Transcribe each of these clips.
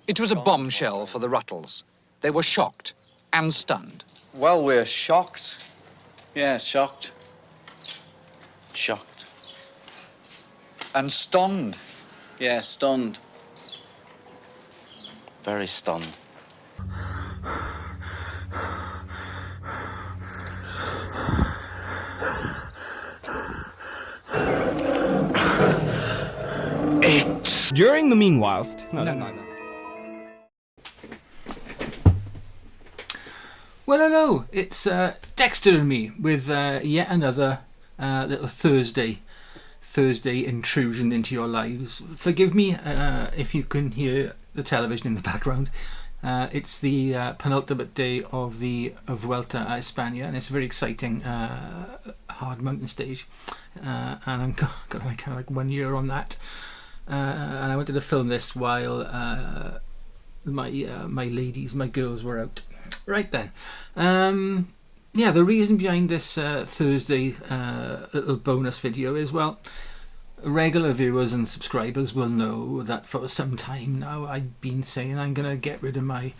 It was a bombshell for the Ruttles. They were shocked and stunned. Well, we're shocked. Yeah, shocked. Shocked. And stunned. Yeah, stunned. Very stunned. During the meanwhilest... No. Well, hello, it's Dexter and me with yet another little Thursday intrusion into your lives. Forgive me if you can hear the television in the background. It's the penultimate day of the Vuelta a España, and it's a very exciting hard mountain stage. And I'm got like 1 year on that. And I wanted to film this while my girls were out. Right then, yeah, the reason behind this Thursday little bonus video is, well, regular viewers and subscribers will know that for some time now I've been saying I'm going to get rid of my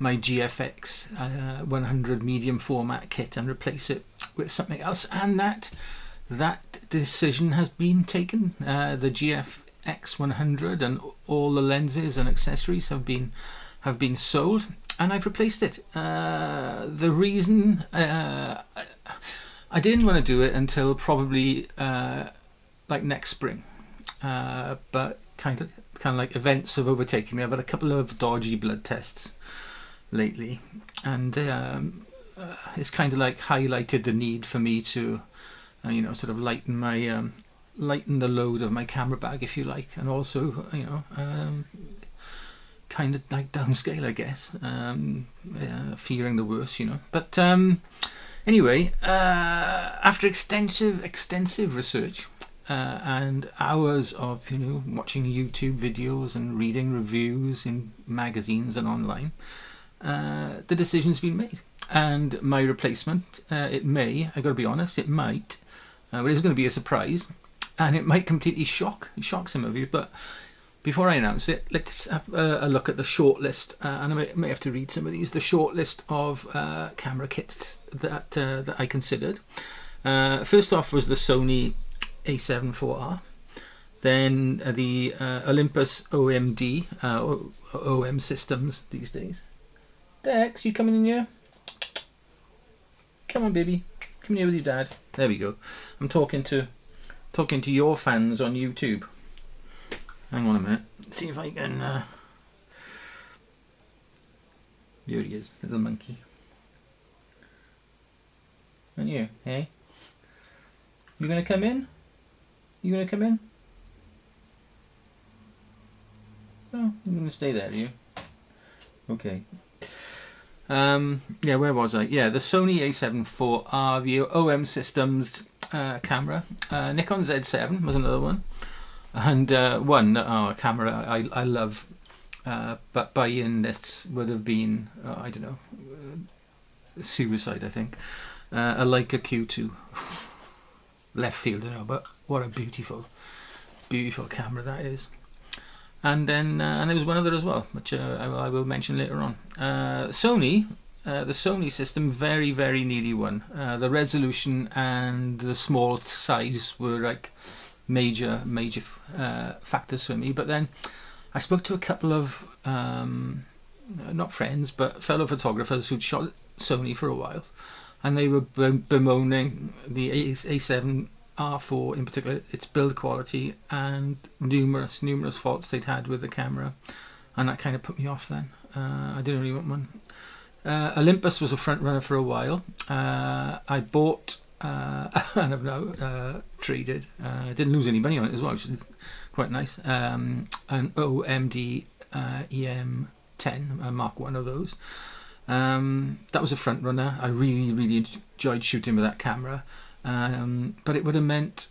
GFX100 medium format kit and replace it with something else, and that decision has been taken. The GFX100 and all the lenses and accessories have been sold, and I've replaced it. The reason I didn't want to do it until probably like next spring, but kind of like events have overtaken me. I've had a couple of dodgy blood tests lately, and it's kind of like highlighted the need for me to sort of lighten the load of my camera bag, if you like, and also kind of like downscale, I guess, fearing the worst, but anyway, after extensive research and hours of watching YouTube videos and reading reviews in magazines and online, the decision's been made, and my replacement, I gotta be honest, it might, but it's going to be a surprise, and it might completely shock some of you. But before I announce it, let's have a look at the shortlist, and I may have to read some of these. The shortlist of camera kits that I considered. First off was the Sony A7 4R, then the Olympus OMD, OM Systems these days. Dex, you coming in here? Come on, baby. Come here with your dad. There we go. I'm talking to your fans on YouTube. Hang on a minute. Let's see if I can. Here he is, little monkey. And you, hey? You gonna come in? You gonna come in? Oh, you're gonna stay there, are you? Okay. Yeah, where was I? Yeah, the Sony A7 4R, the OM Systems camera. Nikon Z7 was another one. And a camera I love, but buying this would have been, I don't know, suicide, I think. A Leica Q2. Left field, but what a beautiful camera that is. And then and there was one other as well, which I will mention later on. Sony, the Sony system, very, very nearly won. The resolution and the small size were like major factors for me. But then I spoke to a couple of not friends but fellow photographers who'd shot Sony for a while, and they were bemoaning the A7 R4 in particular, its build quality, and numerous faults they'd had with the camera, and that kind of put me off then. I didn't really want one. Olympus was a front runner for a while. I bought and I've now traded. I didn't lose any money on it as well, which is quite nice. An OMD EM10, Mark 1 of those. That was a front runner. I really enjoyed shooting with that camera. But it would have meant,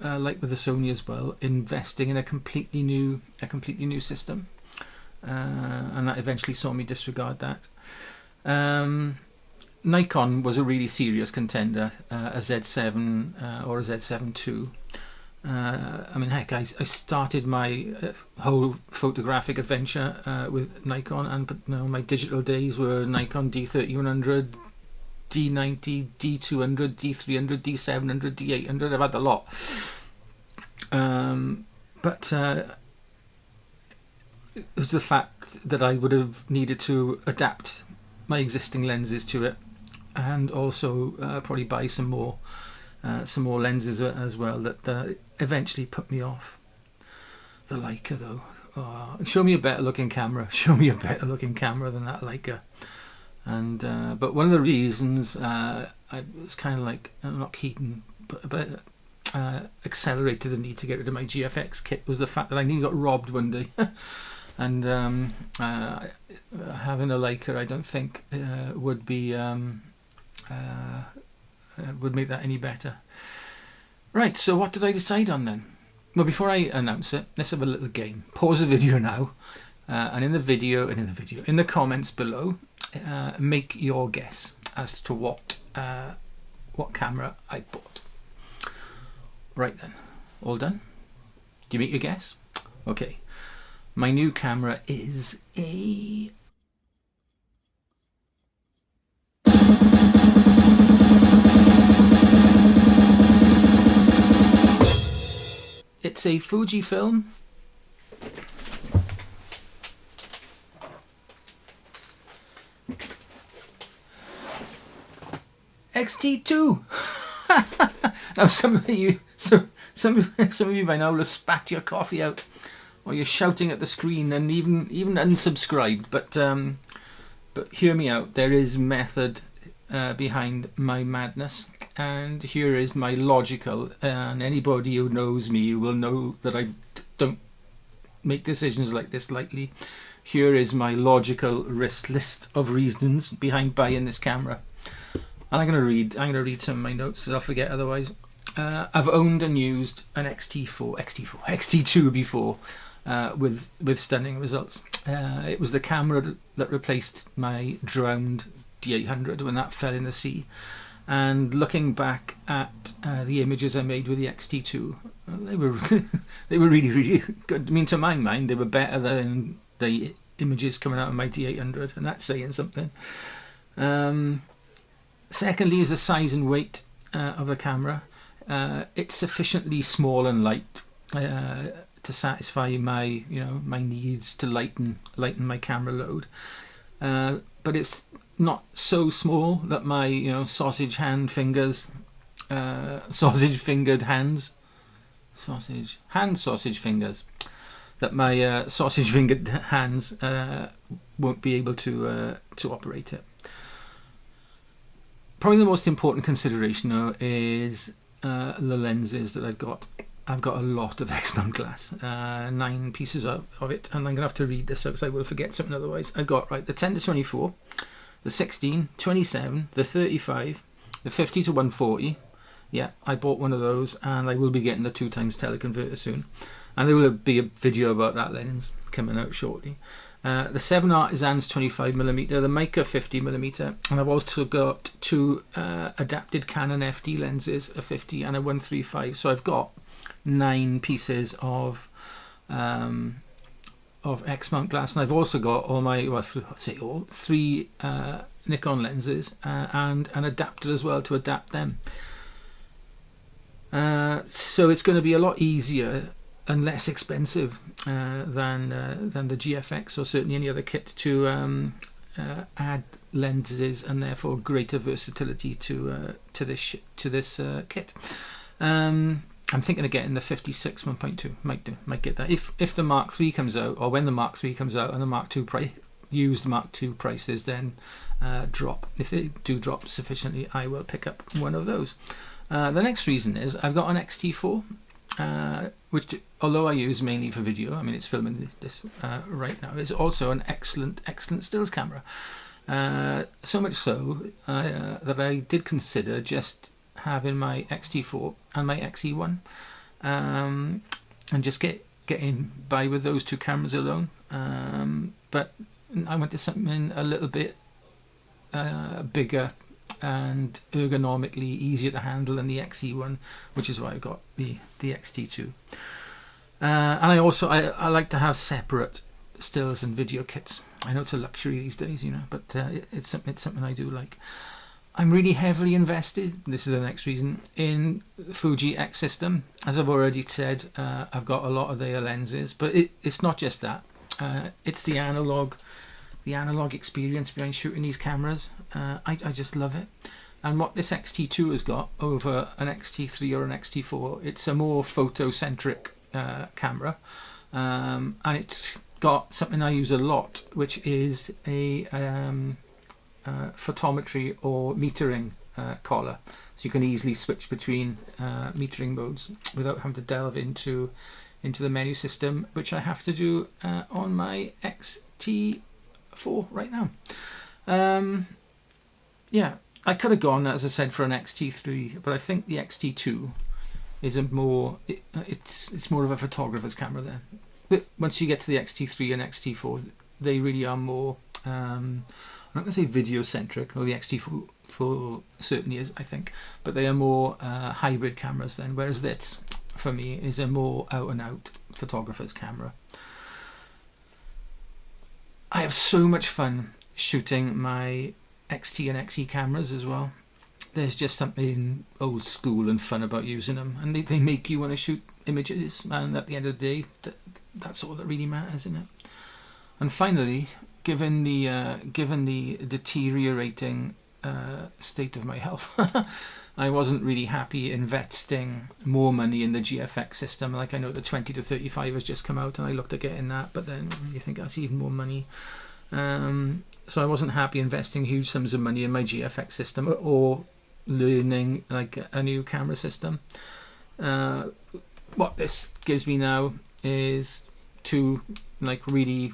like with the Sony as well, investing in a completely new system, and that eventually saw me disregard that. Nikon was a really serious contender, a Z7 or a Z7 II. I mean, heck, I started my whole photographic adventure with Nikon, and my digital days were Nikon D3100, D90, D200, D300, D700, D800. I've had a lot. But it was the fact that I would have needed to adapt my existing lenses to it, and also probably buy some more lenses as well, that eventually put me off. The Leica, though, show me a better looking camera. Show me a better looking camera than that Leica. And but one of the reasons I was kind of like, not keen, but accelerated the need to get rid of my GFX kit was the fact that I nearly got robbed one day. And having a Leica, I don't think would be would make that any better. Right, so what did I decide on then? Well, before I announce it, let's have a little game. Pause the video now, and in the comments below, make your guess as to what camera I bought. Right then, all done? Do you make your guess? Okay, my new camera is a Fujifilm X-T2. Now some of you by now will have spat your coffee out, or you're shouting at the screen and even unsubscribed. But hear me out. There is method behind my madness, and here is my logical. And anybody who knows me will know that I don't make decisions like this lightly. Here is my logical list of reasons behind buying this camera. And I'm gonna read some of my notes because I'll forget otherwise. I've owned and used an XT2 before, with stunning results. It was the camera that replaced my drowned D800 when that fell in the sea. And looking back at the images I made with the XT2, they were really, really good. I mean, to my mind, they were better than the images coming out of my D800, and that's saying something. Secondly is the size and weight of the camera. It's sufficiently small and light to satisfy my needs to lighten my camera load, but it's not so small that my sausage fingered hands won't be able to operate it. Probably the most important consideration though is the lenses that I've got. I've got a lot of X-mount glass, 9 pieces of it, and I'm going to have to read this out because I will forget something otherwise. I've got the 10-24, the 16, 27, the 35, the 50-140. Yeah, I bought one of those, and I will be getting the 2x teleconverter soon. And there will be a video about that lens coming out shortly. The 7 Artisans 25mm, the Mica 50mm, and I've also got 2 adapted Canon FD lenses, a 50 and a 135. So I've got 9 pieces of X-mount glass, and I've also got all my three Nikon lenses and an adapter as well to adapt them. So it's going to be a lot easier and less expensive than the GFX or certainly any other kit to add lenses, and therefore greater versatility to this kit. I'm thinking of getting the 56 1.2. Might get that if the Mark III comes out, or when the Mark III comes out and the Mark II used Mark II prices then drop. If they do drop sufficiently, I will pick up one of those. The next reason is I've got an XT4, which, although I use mainly for video, I mean it's filming this right now, it's also an excellent stills camera. So much so that I did consider just having my XT4 and my XE1 and just getting by with those 2 cameras alone. But I wanted something a little bit bigger and ergonomically easier to handle than the XE1, which is why I got the XT2. And I like to have separate stills and video kits. I know it's a luxury these days, but it's something I do like. I'm really heavily invested, this is the next reason, in Fuji X system. As I've already said, I've got a lot of their lenses, but it's not just that. It's the analog experience behind shooting these cameras. I just love it. And what this XT2 has got over an XT3 or an XT4, it's a more photocentric camera, and it's got something I use a lot, which is a photometry or metering collar, so you can easily switch between metering modes without having to delve into the menu system, which I have to do on my XT4 right now. Yeah, I could have gone, as I said, for an XT3, but I think the XT2 is it's more of a photographer's camera then. But once you get to the XT3 and XT4, they really are more I'm not going to say video centric, or the XT4 certainly is, I think, but they are more hybrid cameras then, whereas this for me is a more out and out photographer's camera. I have so much fun shooting my XT and XE cameras as well. There's just something old school and fun about using them, and they make you want to shoot images, and at the end of the day that's all that really matters, isn't it? And finally, given the deteriorating state of my health, I wasn't really happy investing more money in the GFX system. Like, I know the 20 to 35 has just come out, and I looked at getting that, but then you think that's even more money. So I wasn't happy investing huge sums of money in my GFX system or learning like a new camera system. What this gives me now is two like really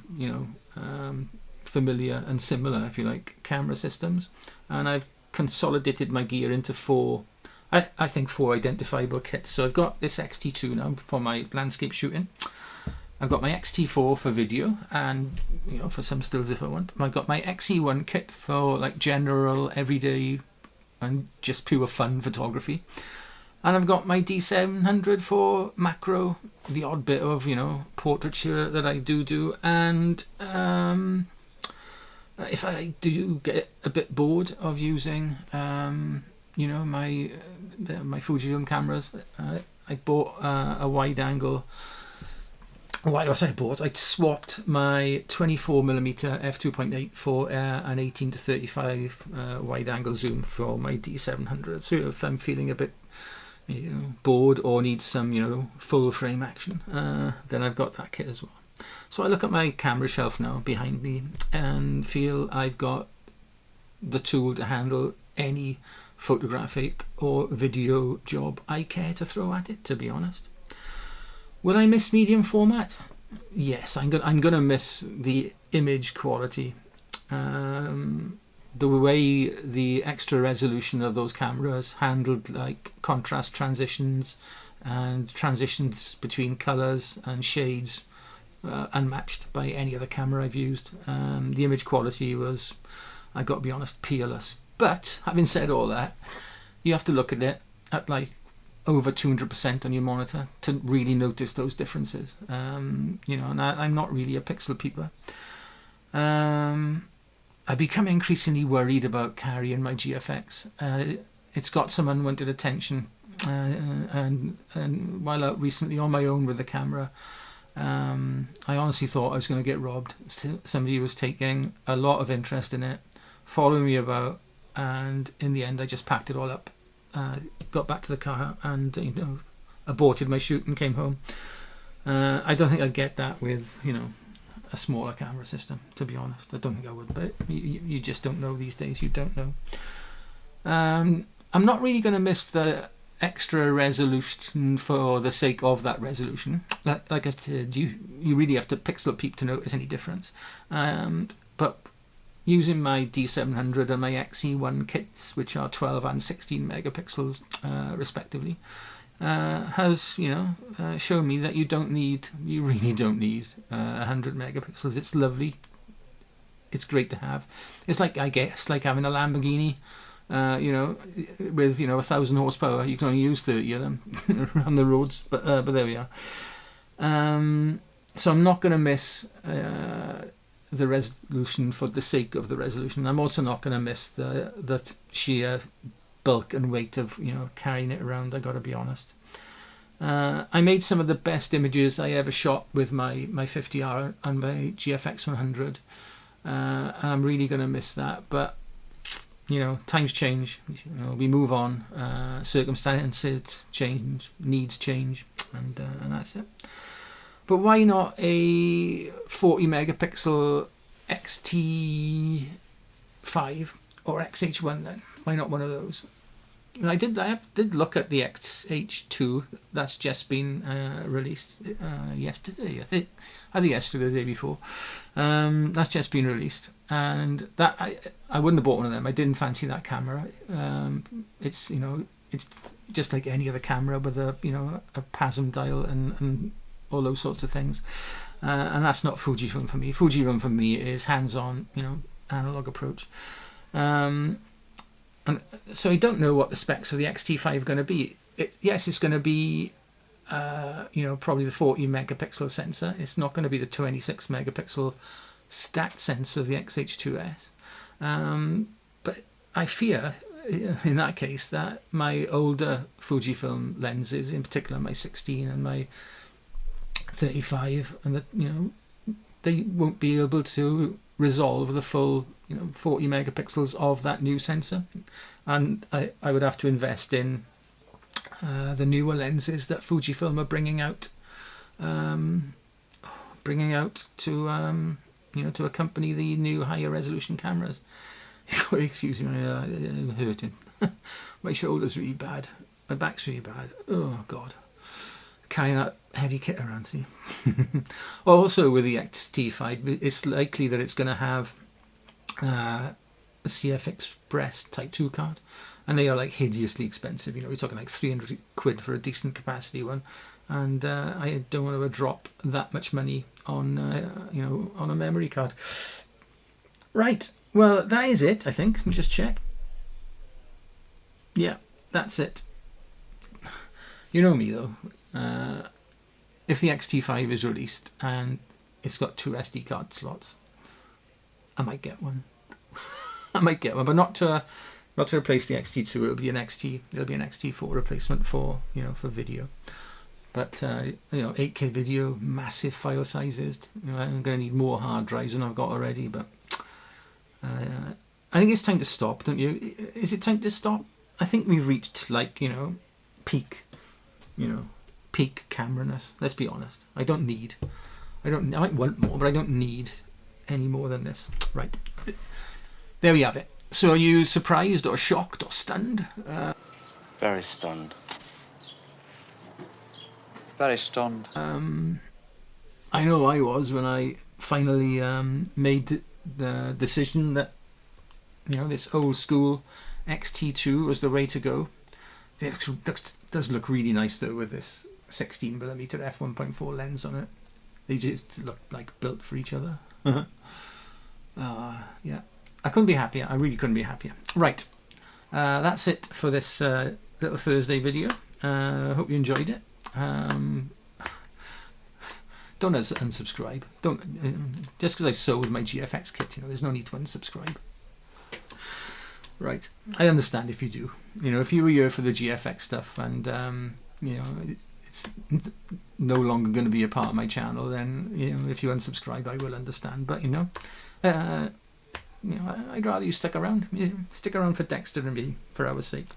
familiar and similar, if you like, camera systems, and I've consolidated my gear into four identifiable kits. So I've got this XT2 now for my landscape shooting. I've got my XT4 for video and for some stills if I want. I've got my XE1 kit for like general everyday and just pure fun photography. And I've got my D700 for macro, the odd bit of, portraiture that I do. And if I do get a bit bored of using, my Fujifilm cameras, I bought a wide angle. I swapped my 24mm f2.8 for an 18 to 35 wide angle zoom for my D700. So if I'm feeling a bit bored or need some full frame action, then I've got that kit as well. So I look at my camera shelf now behind me and feel I've got the tool to handle any photographic or video job I care to throw at it, to be honest. Will I miss medium format? Yes, I'm gonna miss the image quality. The way the extra resolution of those cameras handled like contrast transitions and transitions between colours and shades, unmatched by any other camera I've used. The image quality was, I got to be honest, peerless. But having said all that, you have to look at it at like over 200% on your monitor to really notice those differences. And I'm not really a pixel peeper. I become increasingly worried about carrying my GFX. It's got some unwanted attention, and while out recently on my own with the camera, I honestly thought I was going to get robbed. Somebody was taking a lot of interest in it, following me about, and in the end I just packed it all up, got back to the car and aborted my shoot and came home. I don't think I'd get that with a smaller camera system, to be honest. I don't think I would, but you just don't know these days. You don't know. I'm not really going to miss the extra resolution for the sake of that resolution. Like I said, you really have to pixel peep to notice any difference. But using my D700 and my XE1 kits, which are 12 and 16 megapixels respectively, has shown me that you really don't need 100 megapixels. It's lovely, it's great to have. It's like, I guess, like having a Lamborghini. You know, with 1,000 horsepower, you can only use 30 of them on the roads. But there we are. So I'm not going to miss the resolution for the sake of the resolution. I'm also not going to miss the sheer bulk and weight of carrying it around. I got to be honest. I made some of the best images I ever shot with my 50R and my GFX100, and I'm really going to miss that. But times change. We move on. Circumstances change. Needs change, and that's it. But why not a 40 megapixel XT5 or XH1 then? Why not one of those? I did look at the XH2 that's just been released yesterday. I think yesterday or the day before. That's just been released, and that I wouldn't have bought one of them. I didn't fancy that camera. It's it's just like any other camera with a PASM dial and all those sorts of things, and that's not Fujifilm for me. Fujifilm for me is hands-on, analog approach. And so I don't know what the specs of the XT5 are going to be. Yes, it's going to be, probably the 40 megapixel sensor. It's not going to be the 26 megapixel stat sensor of the XH2S. But I fear, in that case, that my older Fujifilm lenses, in particular my 16 and my 35, and that they won't be able to resolve the full 40 megapixels of that new sensor, and I would have to invest in the newer lenses that Fujifilm are bringing out to to accompany the new higher resolution cameras. Excuse me, I'm hurting. My shoulder's really bad, my back's really bad. Oh God, carrying that heavy kit around, see. Also with the XT5, it's likely that it's going to have a CF Express Type 2 card, and they are like hideously expensive. We're talking like 300 quid for a decent capacity one, and I don't want to drop that much money on on a memory card. Right, well, that is it, I think. Let me just check. Yeah, that's it. You know me though. If the XT5 is released and it's got 2 SD card slots, I might get one. I might get one, but not to replace the XT2. It'll be an XT4 replacement for for video. But 8K video, massive file sizes. I'm going to need more hard drives than I've got already. But I think it's time to stop, don't you? Is it time to stop? I think we've reached peak. Peak camera-ness. Let's be honest. I might want more, but I don't need any more than this. Right. There we have it. So are you surprised or shocked or stunned? Very stunned. Very stunned. I know I was when I finally made the decision that this old school XT2 was the way to go. It does look really nice though with this 16mm f1.4 lens on it. They just look like built for each other. Yeah, I couldn't be happier. I really couldn't be happier. Right, that's it for this little Thursday video. Hope you enjoyed it. Don't unsubscribe. Don't just because I've sold my GFX kit. There's no need to unsubscribe. Right, I understand if you do. If you were here for the GFX stuff and it's no longer going to be a part of my channel, then if you unsubscribe, I will understand. But I'd rather you stick around. Stick around for Dexter and me, for our sake.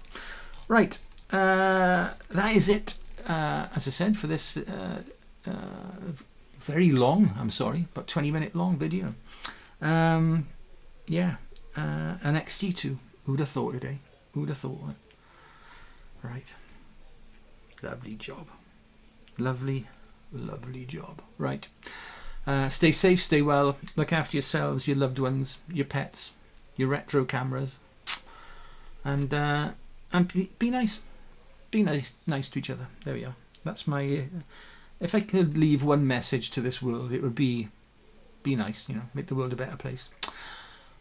Right, that is it. As I said, for this very long, I'm sorry, but 20-minute long video. Yeah, an XT2. Who'd have thought it, eh? Who'd have thought it? Right. Lovely job. Lovely, lovely job. Right. Stay safe, stay well. Look after yourselves, your loved ones, your pets, your retro cameras. And be nice. Be nice to each other. There we are. That's my... if I could leave one message to this world, it would be nice, make the world a better place.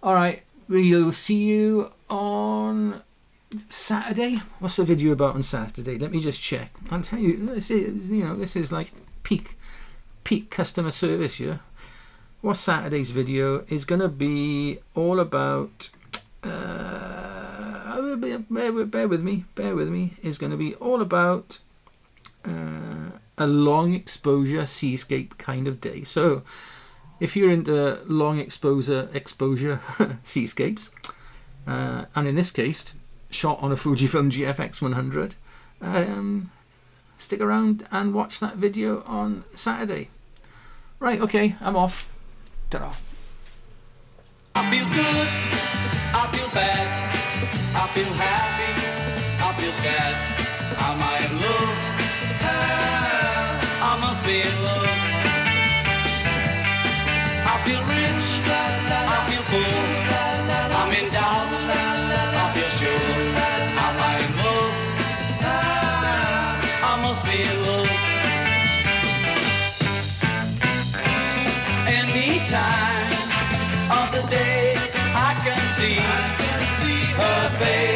All right. we'll see you on Saturday. What's the video about on Saturday? Let me just check. I'll tell you, this is like peak customer service here. What Saturday's video is going to be all about, bear with me, is going to be all about a long exposure seascape kind of day. So if you're into long exposure seascapes, and in this case shot on a Fujifilm GFX100, stick around and watch that video on Saturday. Right, okay, I'm off. Ta-ra. I feel good, I feel bad, I feel happy, I feel sad. Am I in love? I must be in love. I feel rich, I feel poor, I'm in doubt, I feel sure. Am I in love? I must be in love. Any time of the day I can see her face.